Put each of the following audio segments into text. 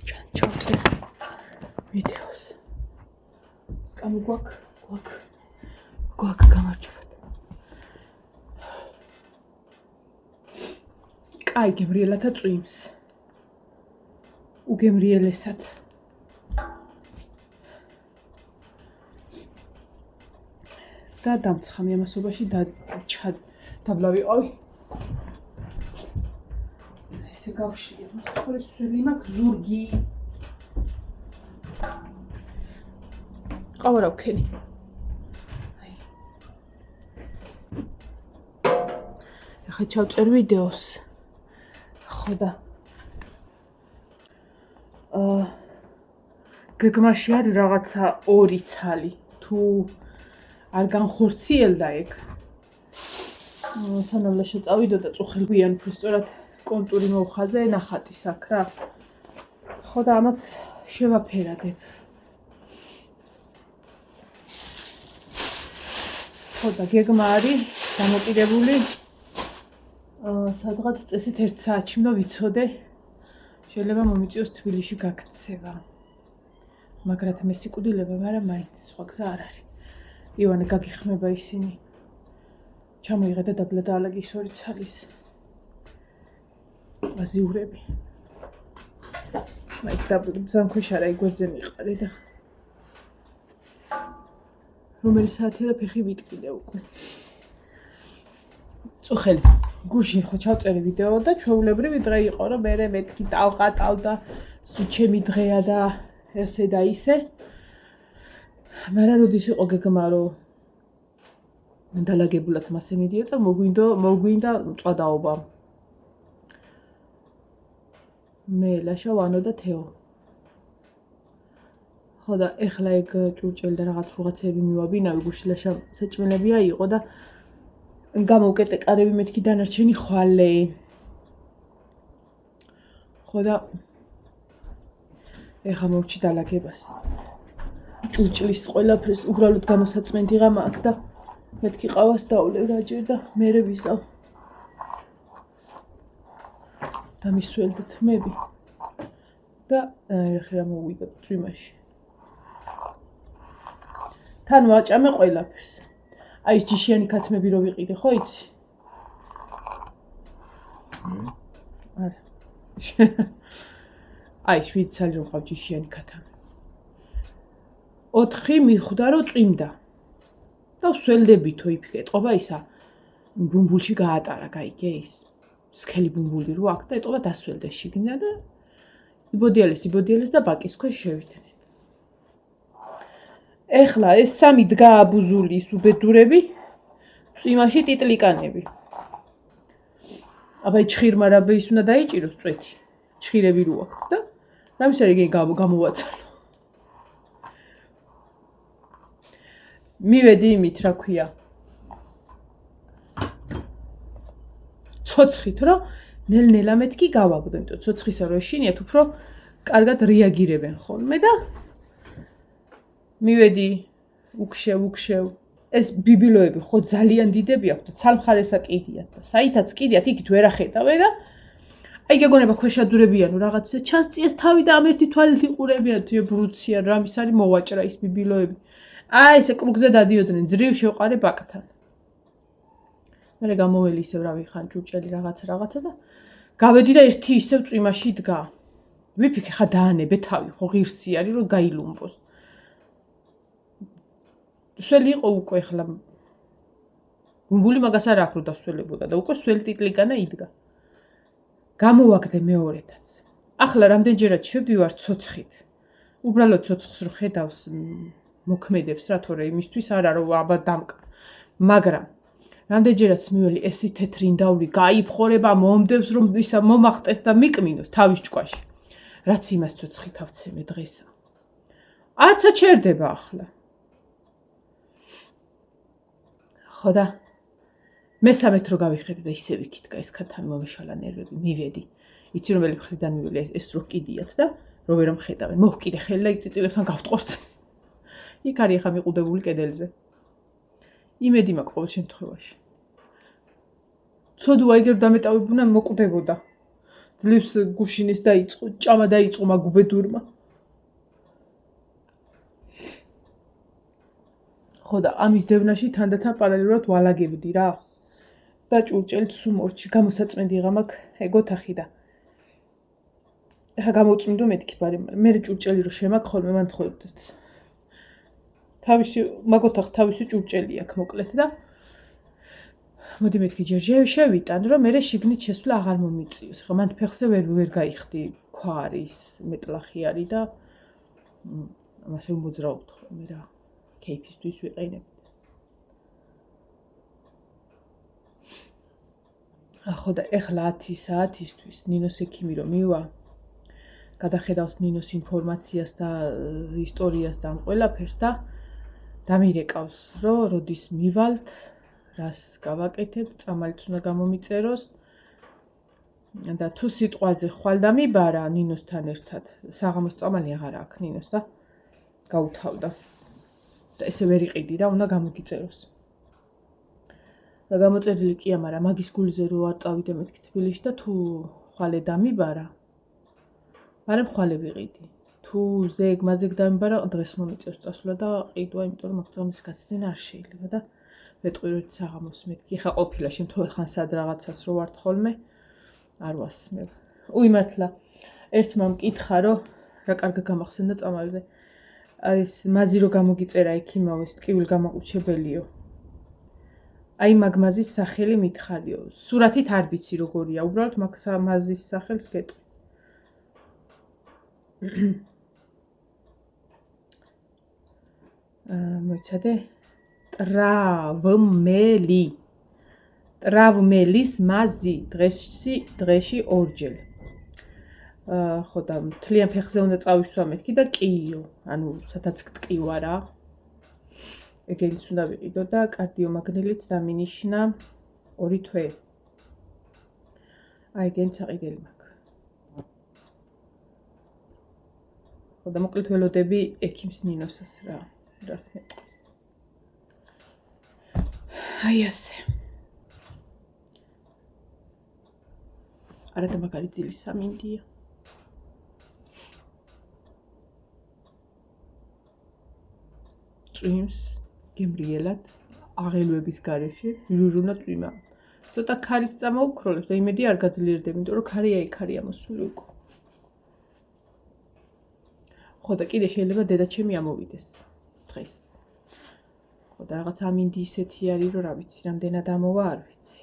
ჩავწერ ვიდეოს. სკამი გვაქვს გამარჯობათ. კაი გემრიელათა წვიმს. უგემრიელესად. და დამცხამი ამასობაში დაბლავიყავი. ესე გავშლია, მას თორეს სველი მაქვს ზურგი. ყავა რა ვქენი. ახლა ჩავწერ ვიდეოს. ხო და გეგმაში არის რაღაცა 2 ცალი. თუ არ განხორციელდა ეგ. სანამ ლაშა წავიდო და წუხელგვიან უფრო სწორად კონტური მოვხაზე ნახატის აქ რა. ხო და ამას შევაფერადებ. ხო და გეგმა არის დამოკიდებული სადღაც წესით 1 საათში უნდა ვიცოდე. შეიძლება მომიწიოს თბილისში გაქცევა. მაგრამ მე სიკვდილება, მაგრამ მაინც სხვა გზა არ არის. ივანე გაგიხმება ისინი. ჩამოიღე და დაბლა დაალაგე 2 ცალის აზიურები. მაინც ძანქვეშ არა იგვერდზე მიყარე და რომელი საათია და ფეხი ვიტკიდე უკვე. წუხელი გუშინ ხო ჩავწერე ვიდეო და ჩვეულებრივი დღე იყო რომ მე მეთქი დავყატავ და სულ ჩემი დღეა და ესე და ისე. მაგრამ როდის იყო გეგმა რომ დალაგებულად მასე მიდიოდა მოგვინდა წვადაობა. მე ლაშა ვანო და თეო. ხო და ეხლა ეგ ჭურჭელი და რაღაცეები მივაბინავი გუშინ ლაშა საჭმელებია იყო და გამოვკეტე კარები მეთქი დანარჩენი ხვალე. ხო და ეხლა მოვჭი დალაგებას. ჭურჭლის ყველაფერს უბრალოდ გამოსაწმენდი ღამა აქ და მეთქი ყავას დავლე რაჯერ და მერე ვისავ. და მისველდე თმები. და ეხლა მოვიდა წვიმაში. თან ვაჭამე ყველაფერს. აი ეს ჯიშიანი ქათმები რო ვიყიდე, ხო იცი? არა. აი 7 ცალი რო ყავ ჯიშიანი ქათამი. 4 მიხვდა რომ წვიმდა. და ვსველდებითო იფიქე, ეტყობა ისა ბუმბულში გაატარა, გაიგე ის. სქელი ბუმბული რო აქ და ეტყობა დასველდა შიგნიდან და იბოდიალეს და ბაკის ქვეშ შევიდნენ. ეხლა ეს 3 დგა აბუზული ის უბედურები, წვიმაში ტიტლიკანები. აბა ჩხირმა რა ის უნდა დაიჭიროს წვეთი. ჩხირები რო აქვს და რამის არის გამოვაცალო. მივედი იმით რა ქვია. ცოცხით რომ ნელ-ნელა მეთქი გავაგდო, იმიტომ ცოცხისა რო ეშინიათ უფრო კარგად რეაგირებენ ხოლმე და მივედი უკშევ. ეს ბიბილოები ხო ძალიან დიდები აქვს და ცალმხარესა კიდიათ და საითაც კიდიათ იქით ვერ ახედავე და აი გეგონება ქვეშაძურებიანო რაღაცა ჩანს წიეს თავი და ამ ერთი თვალით იყურებიან თვე ბრუციან რამის არის მოვაჭრა ის ბიბილოები. აი ესე კრუგზე დადიოდნენ ძრივ შევყარე ბაკთან. მე გამოველი ისევ რა ვიხან ჭურჭელი რაღაცა და გავედი და ერთი ისევ წვიმაში დგა. ვიფიქე ხა დაანებე თავი ხო ღირსი არის რომ გაილუმბოს. სველი იყო უკვე ხლა ბუმბული მაგას არ აქვს რომ დასველებოდა და უკვე სველი ტიტლიკანა იდგა. გამოვაგდე მეორედაც. ახლა რამდენჯერად შევდივარ ცოცხით. უბრალოდ ცოცხს რო ხედავს მოქმედებს რა თორე იმისთვის არა რომ აბა დამკ. მაგრამ რამდენჯერაც მიველი ესი თეთრი ინდაული გაიფხორება მომდევს რომ ისა მომახტეს და მიკმინოს თავის ჭკუაში. რაც იმას ცოცხით ავცემე დღესა. არცა ჩერდება ახლა. ხო და მესამეთ რო გავიხედე და ისე ვიქითკა ეს ქათამი მომეშალა ნერვები მივედი. იცი რომელი მხრიდან მიველი ეს რო კიდიათ და რო ვერ მხედავენ. მოვკიდე ხელი და იწიწილებთან გავტყორცე. იქ არის ახლა მიყუდებული კედელზე. იმედი მაქვს ყოველ შემთხვევაში. ცოდვა იგივე დამეტავებუნა მოკვდებოდა. ძლივს გუშინის დაიწყო, ჭამა დაიწყო მაგუბედურმა. ხო და ამის დევნაში თანდათან პარალელურად ვალაგებდი რა. და ჭურჭელი სუმორჩი გამოსაწმენდი ღამაკ ეგ ოთახი და ეხა გამოუწმინდო მეთქი ბარი, მე ჭურჭელი რო შემაქ ხოლმე მან თხოდეთ. თავისი მაგ ოთახს თავისი ჭურჭელი აქვს მოკლედ და მოდი მეთქი ჯერ შევიტან, რომ მე შიგნით შესვლა აღარ მომიწიოს. ხო მან ფეხზე ვერ გაიხდი, ქვა არის, მეტლახი არის და ამასე მოძრაობთ ხოლმე რა. კეიფისთვის ვიყენებ. ხო და ეხლა 10 საათისთვის ნინოს ექიმი რომ მივა, გადახედავს ნინოს ინფორმაციას და ისტორიას და ამ ყველაფერს და დამირეკავს, რომ როდის მივალთ, რას გავაკეთებ, წამალიც უნდა გამომიწეროს და თუ სიტყვაზე ხვალ დამიბარა ნინოსთან ერთად, საღამოს წამალი აღარ აქვს ნინოს და გაუთავდა. და ესე ვერ იყიდი რა, უნდა გამოგიწეროს. და გამოწერილი კი ამარა, მაგის გულზე რო არ წავიდე მეთქი თბილისში და თუ ხვალე დამიბარა, მაგრამ ხვალე ვიყიდი. თუ ზეგ-მაზეგ დამიბარა, დღეს მომიწევს წასვლა და ყიდვა, იმიტომ რომ მაგწამის გაცდენა არ შეიძლება და მეტყვი რომ საღამოს მეთქი. ხა ყოფილა შემთხვევით ხან სად რაღაცას რო ვართ ხოლმე, არ ვასმევ. უიმართლა, ერთმა მკითხა, რომ რა კარგა გამახსენდა წამალზე. ეს მაზი რო გამოგიწერა ექიმავეს ტკივილ გამაყუჩებელიო. აი მაგ მაზის სახელი მითხარიო. სურათით არ ვიცი როგორია, უბრალოდ მაგ მაზის სახელს გეტყვი. მოიცადე? ტრავმელის მაზი, დღეში ორჯერ. ხო და მთლიან ფეხზე უნდა წავისვა მეთქი და კიო, ანუ სადაც გტკივა რა. ეგენიც უნდა ვიყიდო და კარდიომაგნილიც დამინიშნა 2 თვე. აი ეგენიც აყიდელი მაქვს. ხო და მოკლედ ველოდები ექიმს ნინოსას რა, რას მეტყვის. აი ასე. არა და მაგარი ძილის სამინდია. წვიმს გემრიელად აღელვების გარეშე ჟუჟუნა წვიმა. ცოტა ქარით წამოუქროლებს და იმედი არ გაძლიერდება, იმიტომ რომ ქარია მოსული უკვე. ხო და კიდე შეიძლება დედაჩემი ამოვიდეს დღეს. ხო და რაღაც ამინდი ისეთი არის, რომ რა ვიცი, რამდენად ამოვა არ ვიცი.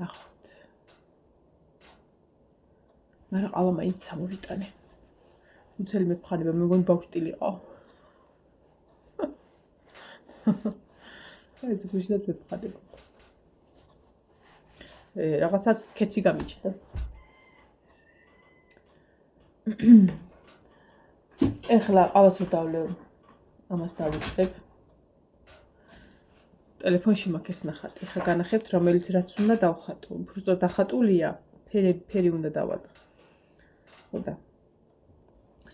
ნახოთ. მაგრამ ყავა მაინც ამოვიტანე. უცელი მეფხანება, მე მგონი ბავშვტილიყავ. ეს გუშინად მეფხადება. რაღაცა კეცი გამიჩნდა. ეხლა ყავას რო დავლევ, ამას დავიწყებ. ტელეფონში მაქვს ეს ნახატი. ხა განახებთ, რომელიც რაც უნდა დავხატო. უბრალოდ დახატულია, ფერი უნდა დავადო. ხო და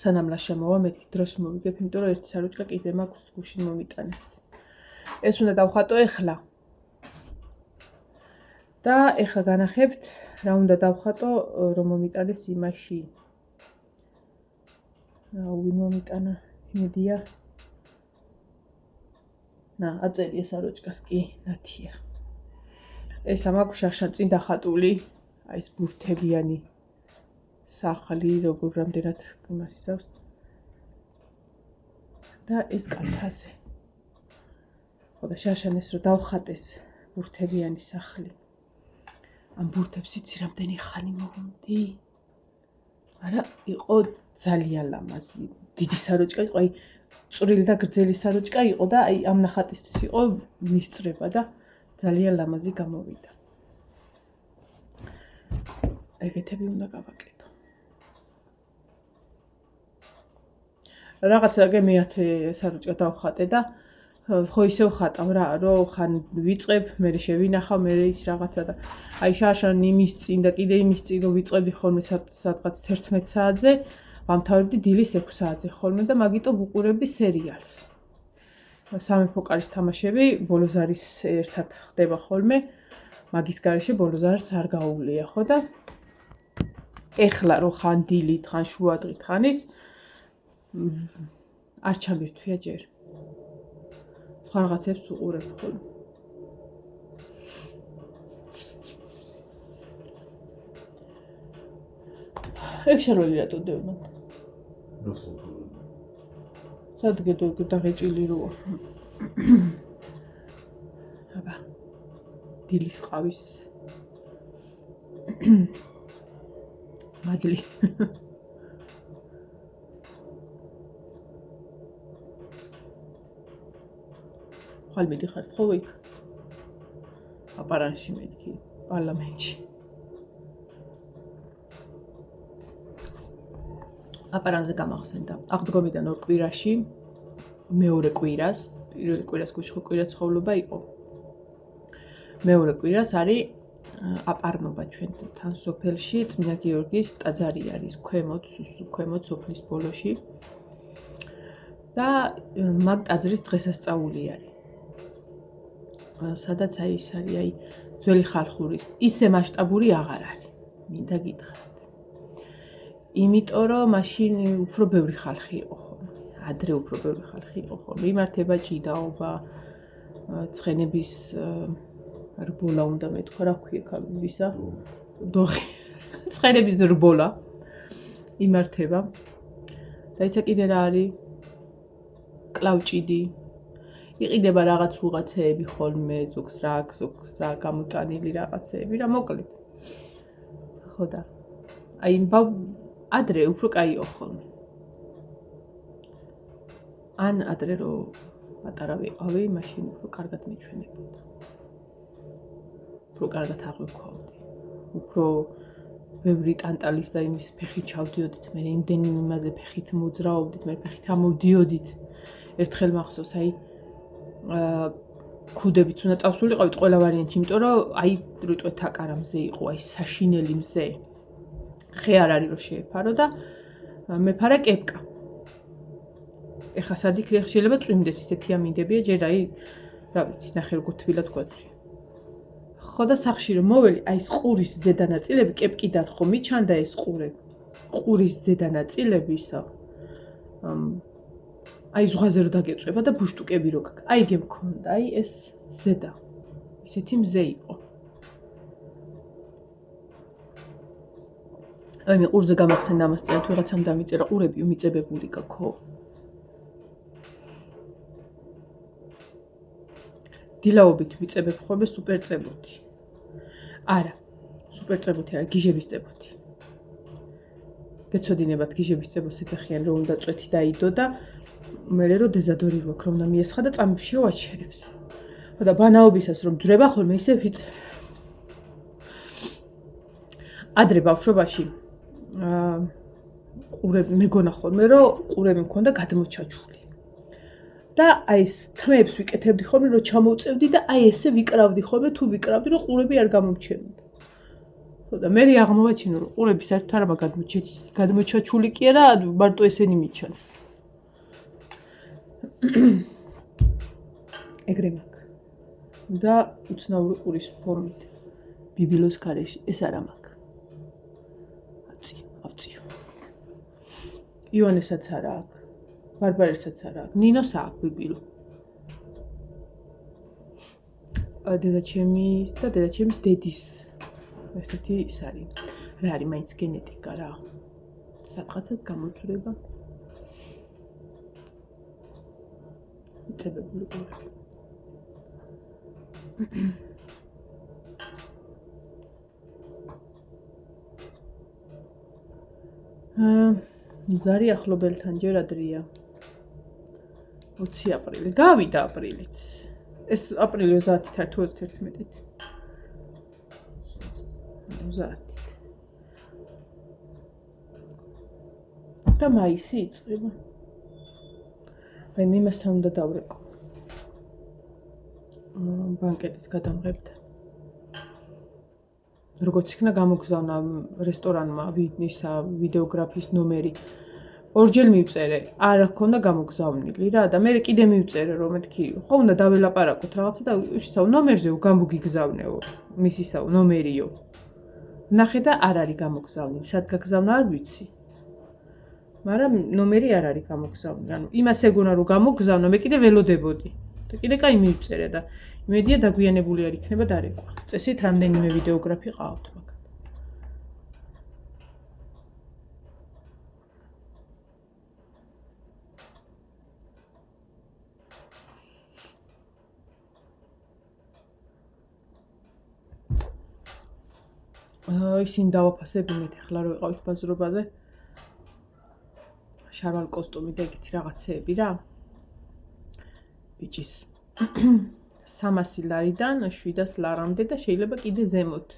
სანამ ლაშა მოვა, მეთქი დროს მოვიგებ, იმიტომ რომ ერთი საროჭკა კიდე მაქვს გუშინ მომიტანეს. ეს უნდა დავხატო ეხლა. და ეხლა განახებთ, რა უნდა დავხატო, რომ მომიტანეს იმაში. ვინ მომიტანა, იმედია. აწერია საროჭკას კი, ნათია. ეს მაქვს შაშა წინ დახატული, აი ეს ბურთებიანი სახლი, როგორ რამდენად იმასისავს. და ეს კალთაზე. ხო და შაშანეს რო დავხატეს ბურთებიანი სახლი. ამ ბურთებს იცი რამდენი ხანი მოვმდი? არა, იყო ძალიან ლამაზი. დიდი საროჭკა იყო, აი წვრილი და გრძელი საროჭკა იყო და აი ამ ნახატისთვის იყო მისწრება და ძალიან ლამაზი გამოვიდა. ეგეთები უნდა გავაკეთო. რაღაცა გემეათე საროჭკა დავხატე და ხო ისევ ხატავ რა, რომ ხან ვიწყებ, მე შევინახავ, მე ის რაღაცა და აი შაშან იმის წინ და კიდე იმის წინ რომ ვიწყებდი ხოლმე სადღაც 11 საათზე, ვამთავრებდი დილის 6 საათზე ხოლმე და მაგიტომ ვუყურებდი სერიალს. სამეფო კარის თამაშები ბოლოზარის ერთად ხდება ხოლმე, მაგის გარეშე ბოლოზარს არ გაუვლია, ხო და ეხლა რო ხან დილით, ხან შუადღით, ხან ის არ ჩამირთვია ჯერ. სხვა რაღაცებს უყურებ ხოლმე. ეგ შარველი რატო დევნა? სადღე დაღეჭილი როა. აბა. დილის ყავის მადლი. ხალ მიდიხარ ხოლმე იქ. აპარანში მეთქი, პარლამენტში. აპარანზე გამახსენდა. აღდგომიდან 2 კვირაში, მეორე კვირას, პირველი კვირას კვირა ცხოვრება იყო. მეორე კვირას არის აპარნობა ჩვენთან სოფელში, წმინდა გიორგის ტაძარი არის ქვემოთ სოფლის ბოლოში. და მაგ ტაძრის დღესასწაული არის. სადაც ის არის ძველი ხალხურის ისე მასშტაბური აღარ არის. მინდა გითხრათ. იმიტომ რომ მაშინ უფრო ბევრი ხალხი იყო ხოლმე. ადრე უფრო ბევრი ხალხი იყო ხოლმე. იმართება ჭიდაობა, ცხენების რბოლა უნდა მეთქვა, რა ქვია ქალბისა? დოხი. ცხენების რბოლა იმართება. და იცი კიდე რა არის? კლავჭიდი. იყიდება რაღაცეები ხოლმე, ზოგს რა გამოტანილი რაღაცეები, რა მოკლედ. ხო და აი ადრე უფრო კაიო ხოლმე. ან ადრე რო პატარა ვიყავი, მაშინ უფრო კარგად მიჩვენებოდა. უფრო კარგად აღვიქოვდი. უფრო ბევრი ტანტალის და იმის ფეხით ჩავდიოდით, მე იმდენი იმაზე ფეხით მოძრაობდით, მე ფეხით ამოვდიოდით. ერთხელ მახსოვს, ქუდებით უნდა წავსულიყავით ყველა ვარიანტი, იმიტომ რომ რიტყვე თაკარა მზე იყო, საშინელი მზე. ხე არ არის რომ შეეფარო და მეფარა კეპკა. ეხა სად იქნებ შეიძლება წვიმდეს ისეთი ამინდებია, ჯერ რა ვიცი, ნახე როგორ თბილად გვაქვს. ხო და სახში რომ მოველი, ეს ყურის ზედა ნაწილები კეპკიდან ხო მიჩანდა ეს ყურები. ყურის ზედა ნაწილები ისა ზღვაზე რო დაგეწვება და ბუშტუკები რო გაქვს. იგე მქონდა, ეს ზედა. ისეთი მზე იყო. მე ყურზე გამახსენდა ამას წერა, თუ რაღაცამ დამიწერა, ყურები უმიწებებული გაქო. დილაობით ვიწებებ ხოლმე სუპერწებოთი. არა, სუპერწებოთი არა, გიჟების წებოთი. გეცოდინებათ გიჟების წებოს ეძახიან, რომ უნდა წვეთი დაიდო და მე რო დეზადორი რო აქვს, რომ უნდა მიესხა და წამებში რო აჩერებს. ხო და ბანაობისას რომ ძრება ხოლმე ისე ვიწებ. ადრე ბავშვობაში ყურები მეგონა ხოლმე რომ ყურები მქონდა გადმოჩაჩული. და ეს თმებს ვიკეთებდი ხოლმე რომ ჩამოვწევდი და ესე ვიკრავდი ხოლმე თუ ვიკრავდი რომ ყურები არ გამომჩენოდა. ხო და მე აღმოვაჩინე რომ ყურები საერთოდ არა გადმოჩაჩული კი არა, მარტო ესენი მიჩანს. ეგრე მაქვს. და უცნაური ყურის ფორმით ბიბილოს გარეშე ეს არა მაქვს. ავწიო. იონესაც არა აქვს. ბარბარესაც არა აქვს. ნინოს აქვს ბიბილო. დედაჩემის და დედაჩემის დედის ესეთი ის არის. რა არის მაინც გენეტიკა რა. სადღაცაც გამოწვრება. იწებებული ყური. ზარი ახლობელთან ჯერ ადრეა. 20 აპრილი. გავიდა აპრილიც. ეს აპრილი 30-ით არის 21-ით. 30-ით. და მაისი იწყება. აი მიმასთან უნდა დავრეკო. ბანკეტის გადამღებდა. როგორც იქნა გამოგზავნა რესტორანმა ვიდეოგრაფის ნომერი. ორჯერ მივწერე, არ ჰქონდა გამოგზავნილი რა და მე კიდე მივწერე რომ მეთქი, ხო უნდა დაველაპარაკოთ რაღაცა და უშისაო ნომერზეო გამოგიგზავნეო, მისისაო ნომერიო. ვნახე და არ არის გამოგზავნილი. სად გაგზავნა არ ვიცი. მაგრამ ნომერი არ არის გამოგზავნილი. ანუ იმას ეგონა რომ გამოგზავნა, მე კიდე ველოდებოდი. და კიდე კაი მივწერე და იმედია დაგვიანებული არ იქნება დარეკვა. წესით რამდენიმე ვიდეოგრაფი ყავთ მაგ. ისინი დავაფასებინეთ ახლა რომ ვიყავით ბაზრობაზე. შარვალ კოსტუმი და ეგეთი რაღაცეები რა. ბიჭის 300 ლარიდან 700 ლარამდე და შეიძლება კიდე ზემოთ.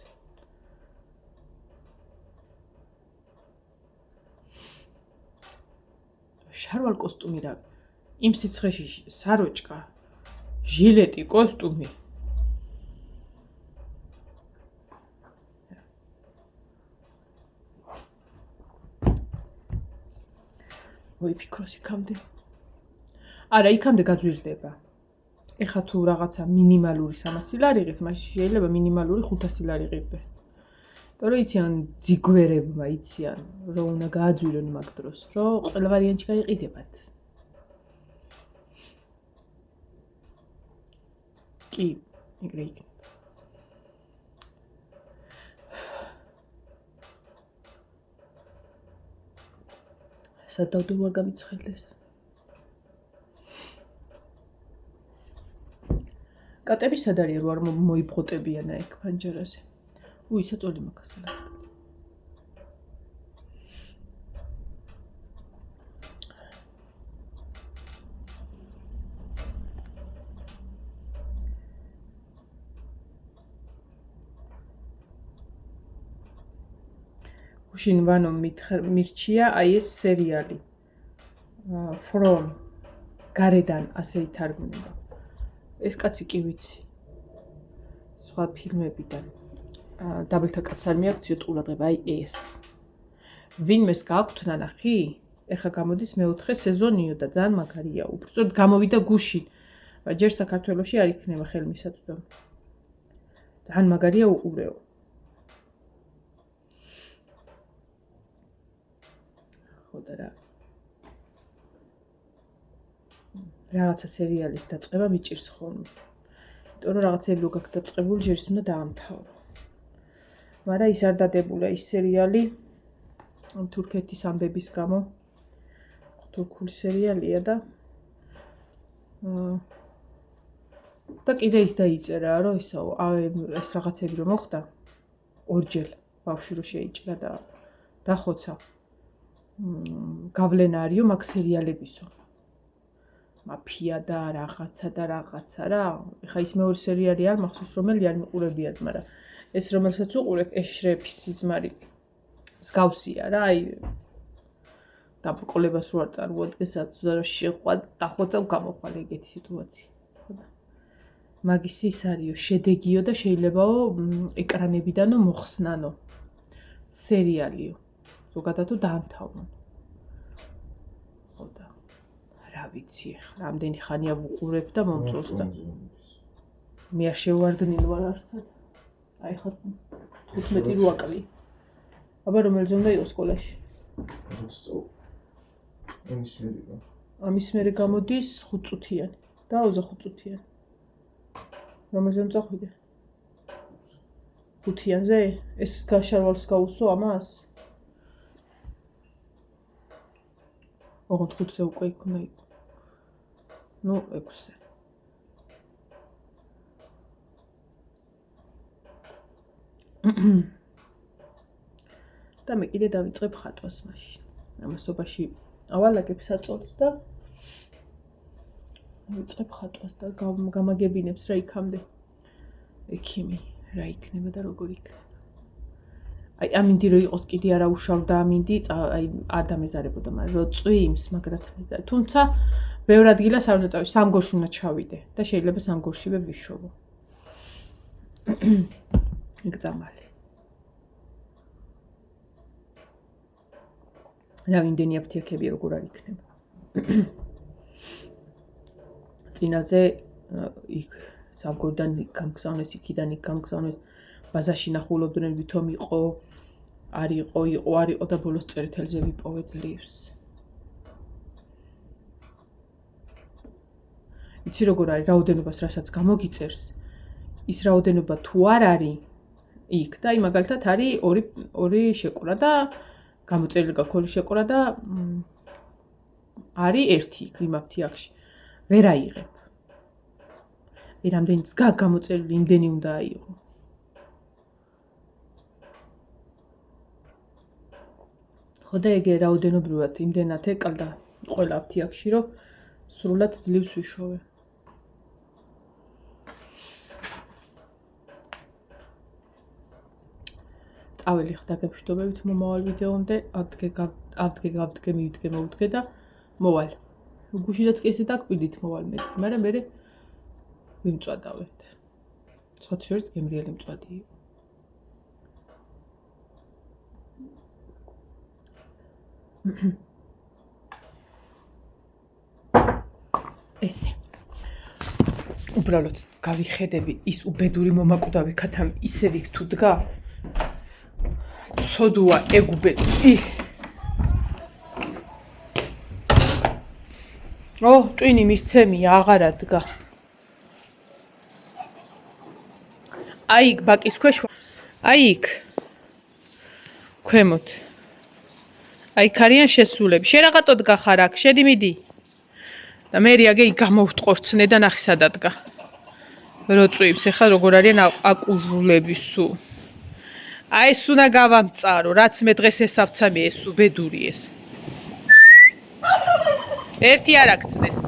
შარვალ კოსტუმი რა. იმ სიცხეში საროჭკა, ჟილეტი, კოსტუმი. ვიფიქროს იქამდე. არა, იქამდე გაძვირდება. ეხა თუ რაღაცა მინიმალური 300 ლარი იღებს, მაშინ შეიძლება მინიმალური 500 ლარი იღებდეს. იმიტომ რომ იციან ძიგვერებმა, იციან რომ უნდა გააძვირონ მაგ დროს, რომ ყველა ვარიანტი გაიყიდებათ. კი, ეგრე იქნება. სადავდო არ გამიცხელდეს. კატები სად არის რომ არ მოიბღოტებიან აქ ფანჯარაზე? ისა წოლი მაგასალა. უშინ ვანო მირჩია აი ეს სერიალი. From გარედან ასე ითარგმნება. ეს კაცი კი ვიცი. სხვა ფილმებიდან. დაბლთა კაცს არ მიაქციო ყურადღება, აი ეს. ვინმეს გააქვთ ნანახი? ეხლა გამოდის მეოთხე სეზონიო და ძალიან მაგარია. უბრალოდ გამოვიდა გუშინ. ჯერ საქართველოში არ იქნება ხელმისაწვდომი. ძალიან მაგარია უყურეო. ხო და რა. რაღაცა სერიალის დაწყება მიჭირს ხოლმე. იმიტომ რომ რაღაცები რო გაქვს დაწყებული, ჯერ ის უნდა დაამთავრო. მაგრამ ის არ დადებულა ის სერიალი თურქეთის ამბების გამო. თურქული სერიალია და კიდე ის დაიწერა, რომ ეს რაღაცები რომ მოხდა ორჯერ ბავშვი რო შეიჭრა და დახოცა. გავლენა არისო მაგ სერიალებისო. მაფია და რაღაცა რა. ეხა ის მეორე სერიალი არ მახსოვს რომელი არ მიყურებიათ, მაგრამ ეს რომელსაც უყურებ ეშრეფის სიზმარი მსგავსია რა, აი დაბრკოლებას რო არ წარმოადგენს, რომ შეყვად დახოცა გამოხვალ ეგეთი სიტუაცია. მაგის ის არისო, შედეგიო და შეიძლებაო ეკრანებიდანო მოხსნანო სერიალიო. ზოგადად თუ დაამთავრონ. ხო და რა ვიცი ახლა, რამდენი ხანია ვუყურებ და მომწონს და მე არ შევარდნილ ვარ არსად. აი ხა 15 როაკლი. აბა რომელზე უნდა იყოს სკოლაში? ამის მერე გამოდის 5 წუთიანი და 25 წუთიანი. რომელზე მწახვიდე? 5-იანზე? ეს გაშარვალს გაუსო ამას? ოღონდ 5-ზე უკვე იქნა იყო. ნუ 6-ზე. და მე კიდე დავიწყებ ხატვას მაშინ. ამასობაში ავალაგებ საწოლს და დავიწყებ ხატვას და გამაგებინებს რა იქამდე. ექიმი რა იქნება და როგორ იქნება. აი ამინდი რო იყოს კიდე არა უშავდა ამინდი, აი არ დამეზარებოდა, მაგრამ რო წვიმს მაგრად მეზარე. თუმცა ბევრ ადგილას არ უნდა წავიდე, სამგორში უნდა ჩავიდე და შეიძლება სამგორშივე ვიშოვო. იგზამალი. რამდენი აფთიაქები როგორ არ იქნება. წინაზე იქ სამგორიდან გამგზავნეს, იქიდან იქ გამგზავნეს. ბაზაში ნახულობდნენ ვითომ იყო არ იყო და ბოლოს წერეთელზე ვიპოვე ძლივს. იცი როგორ არის რაოდენობას რასაც გამოგიწერს ის რაოდენობა თუ არ არის იქ და აი მაგალითად არის ორი შეკვრა და გამოწერილი გაქვს ორი შეკვრა და არის ერთი იქ იმ აფთიაქში ვერ აიღებ. რამდენიც გამოწერილი იმდენი უნდა აიღო. ხო და ეგ რაოდენობრივად იმდენად ეკალდა ყველა აფთიაქში რომ სრულად ძლივს ვიშოვე. წაველი ხდა გეფშტობებით მომავალ ვიდეომდე ავდგე მივდგე მოვდგე და მოვალ. გუშინაც კი ესე დაგკვირდით მოვალ მე, მაგრამ მე ვიმწვადავეთ. სხვა შორის გემრიელი მწვადი იყო. ესე. უბრალოდ გავიხედები ის უბედური მომაკვდავი ქათამი ისე იქ თუ დგა. ცოდუა ეგ უბედური. ტვინი მისცემია აღარა დგა. აი იქ ბაკის ქვეშ, აი იქ. ქვემოთ. აი იქ არიან შესულები. შენ რაღაცო დგა ხარ აქ, შედი მიდი. და მე რეაგე იქ გამოვტყორცნე და ნახე სადა დგა. რო წვივს, ეხლა როგორ არიან აკუჟულები სულ. აი ეს უნდა გავამწარო, რაც მე დღეს ესავცამი ეს უბედური ეს. ერთი არ აქცდეს.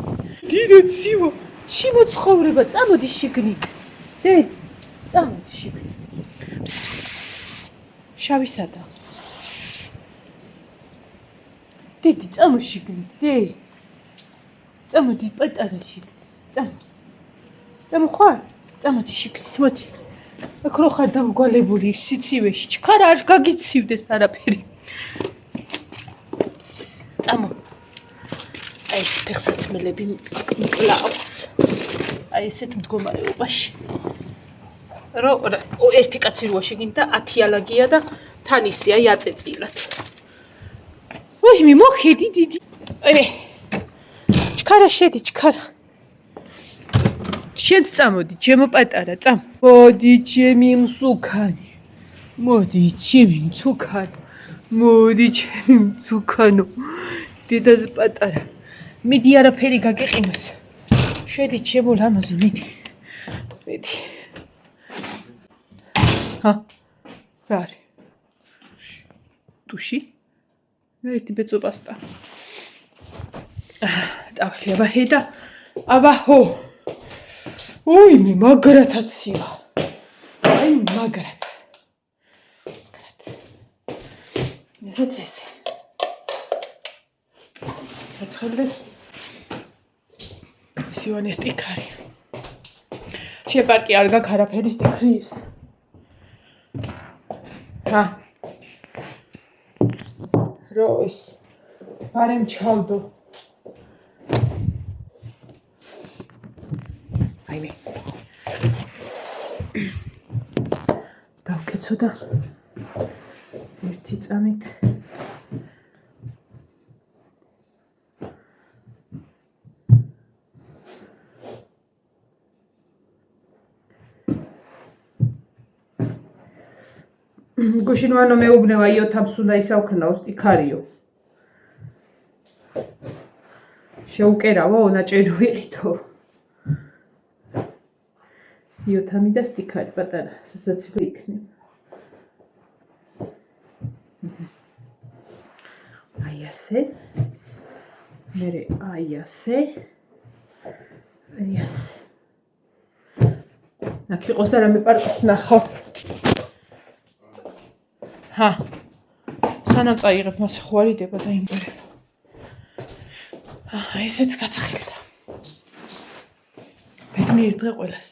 დიდო ცივო, ჩიმო ცხოვრება, წამოდი შიგნით. დედ, წამოდი შიგნით. შავი სადა. დედი, წამო შიგნით, დედ. წამოდი პატარა შიგნით. წამოხარ? წამოდი შიგნით, მოდი. აქ რო ხარ დამგვალებული სიცივეში, ჩქარა არ გაგიცივდეს არაფერი. წამო. აი ეს ფეხსაცმელები მკლავს. აი ესეთ მდგომარეობაში. ერთი კაცი როა შეგინ და 10 ალაგია და თან ისე აი აწეწილად. ვაიმე მოხედი დიდი. აი ჩქარა შედი ჩქარა. შენც წამოდი, ჩემო პატარა, წამ. მოდი, ჩემი მსუქანი. მოდი, ჩემი მსუქანი. მოდი, ჩემი მსუქანო. დედაზე პატარა. მიდი არაფერი გაგეყინოს. შედი, ჩემო ლამაზო, მიდი. მიდი. რა არის? ტუში? ერთი ბეწო პასტა. დავხი, აბა ჰედა. აბა ჰო. უიმე მაგრათაცია. აი მაგრათ. ესაც ესე. აცხელდეს. სივანე სტიქარი. შეპარკი არ გაქვს არაფერი სტიქრის. როის. ბარემ ჩავდო. აიმე. დავკეცო და ერთი წამით გუშინვანო მეუბნევა იოთამს უნდა ისაუქნაოს ტიქარიო. შეუკერავო ნაჭერუელითო. იოთამი და სტიქარი პატარა სასაცილო იქნება. აი ასე. მერე აი ასე. აი ასე. აქ იყოს და რამე პარკს ნახავ. სანამ წაიღებ მას ხوارიდება და იმბერება. ესეც გაცხელდა. ბედნიერ დღე ყველას.